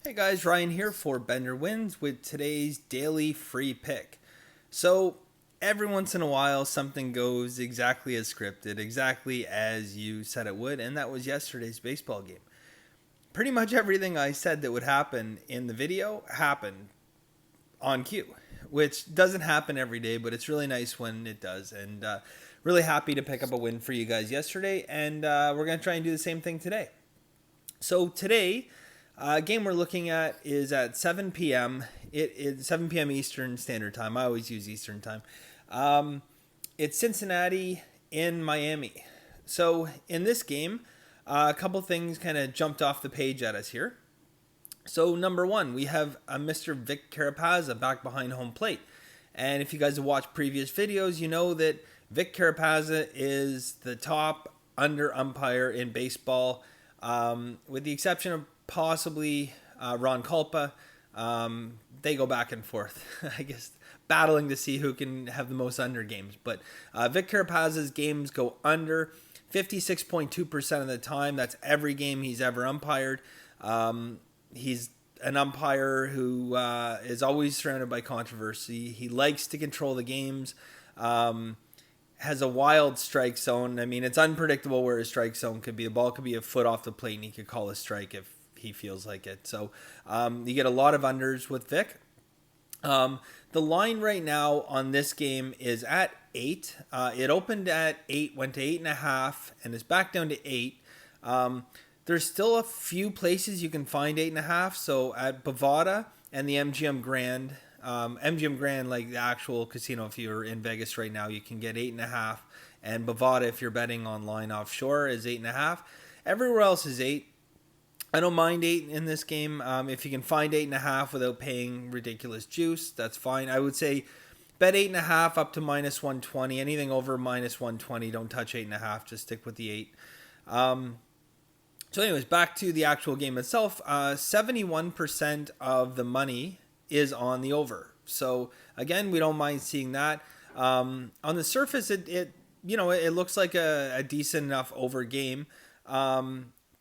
Hey guys, Ryan here for Bender Wins with today's daily free pick. So, every once in a while, something goes exactly as scripted, exactly as you said it would, and that was yesterday's baseball game. Pretty much everything I said that would happen in the video happened on cue, which doesn't happen every day, but it's really nice when it does. And really happy to pick up a win for you guys yesterday, and we're going to try and do the same thing today. So today, game we're looking at is at 7 p.m. It is 7 p.m. Eastern Standard Time. I always use Eastern Time. It's Cincinnati in Miami. So in this game, a couple things kind of jumped off the page at us here. So number one, we have Mr. Vic Carapazza back behind home plate. And if you guys have watched previous videos, you know that Vic Carapazza is the top under umpire in baseball, with the exception of possibly Ron Culpa. They go back and forth, I guess, battling to see who can have the most under games. But Vic Carapazza's games go under 56.2% of the time. That's every game he's ever umpired. He's an umpire who is always surrounded by controversy. He likes to control the games. Has a wild strike zone. I mean, it's unpredictable where his strike zone could be. The ball could be a foot off the plate, and he could call a strike if he feels like it. So you get a lot of unders with Vic. The line right now on this game is at 8. It opened at 8, went to 8.5, and it's back down to 8. There's still a few places you can find 8.5. So at Bovada and the MGM Grand, MGM Grand, like the actual casino, if you're in Vegas right now, you can get 8.5. And Bovada, if you're betting online offshore, is 8.5. Everywhere else is 8. I don't mind 8 in this game. If you can find 8.5 without paying ridiculous juice, that's fine. I would say bet 8.5 up to minus 120. Anything over minus 120, don't touch 8.5. Just stick with the 8. So anyways, back to the actual game itself. 71% of the money is on the over. So again, we don't mind seeing that. On the surface, it looks like a decent enough over game.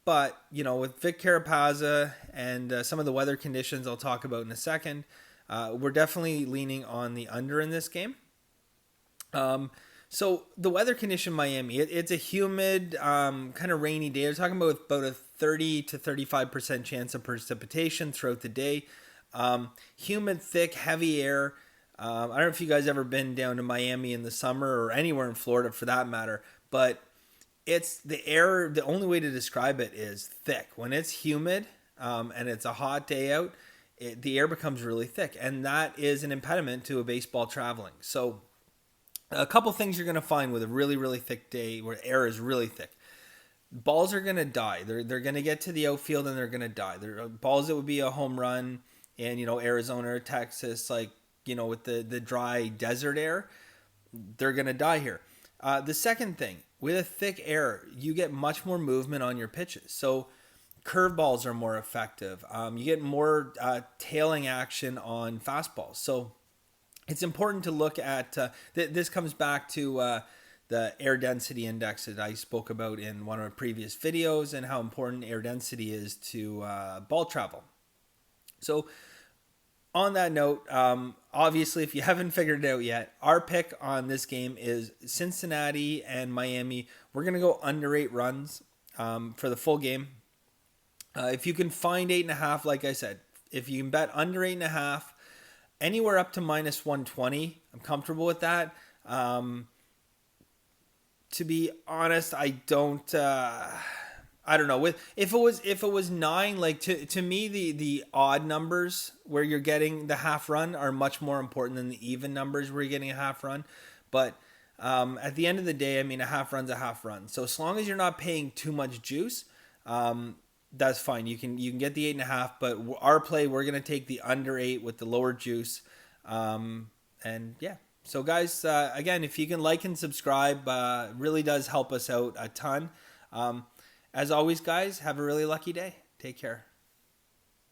But with Vic Carapazza and some of the weather conditions I'll talk about in a second, we're definitely leaning on the under in this game. So the weather condition in Miami, it's a humid, kind of rainy day. We're talking about a 30 to 35% chance of precipitation throughout the day. Humid, thick, heavy air. I don't know if you guys ever been down to Miami in the summer or anywhere in Florida for that matter, but it's the air. The only way to describe it is thick. When it's humid and it's a hot day out, the air becomes really thick, and that is an impediment to a baseball traveling. So a couple things you're going to find with a really, really thick day where air is really thick. Balls are going to die. They're going to get to the outfield and they're going to die. They're balls that would be a home run in, Arizona or Texas, with the dry desert air, they're going to die here. The second thing, with a thick air, you get much more movement on your pitches. So curveballs are more effective. You get more tailing action on fastballs. So it's important to look at, this comes back to the air density index that I spoke about in one of my previous videos and how important air density is to ball travel. So on that note, obviously, if you haven't figured it out yet, our pick on this game is Cincinnati and Miami. We're going to go under 8 runs for the full game. If you can find 8.5, like I said, if you can bet under 8.5, anywhere up to minus 120, I'm comfortable with that. To be honest, I don't know. If it was 9, like to me the odd numbers where you're getting the half run are much more important than the even numbers where you're getting a half run. But at the end of the day, I mean, a half run's a half run. So as long as you're not paying too much juice, that's fine. You can get the 8.5, but our play, we're gonna take the under 8 with the lower juice. And yeah. So guys, again, if you can like and subscribe, really does help us out a ton. As always, guys, have a really lucky day. Take care.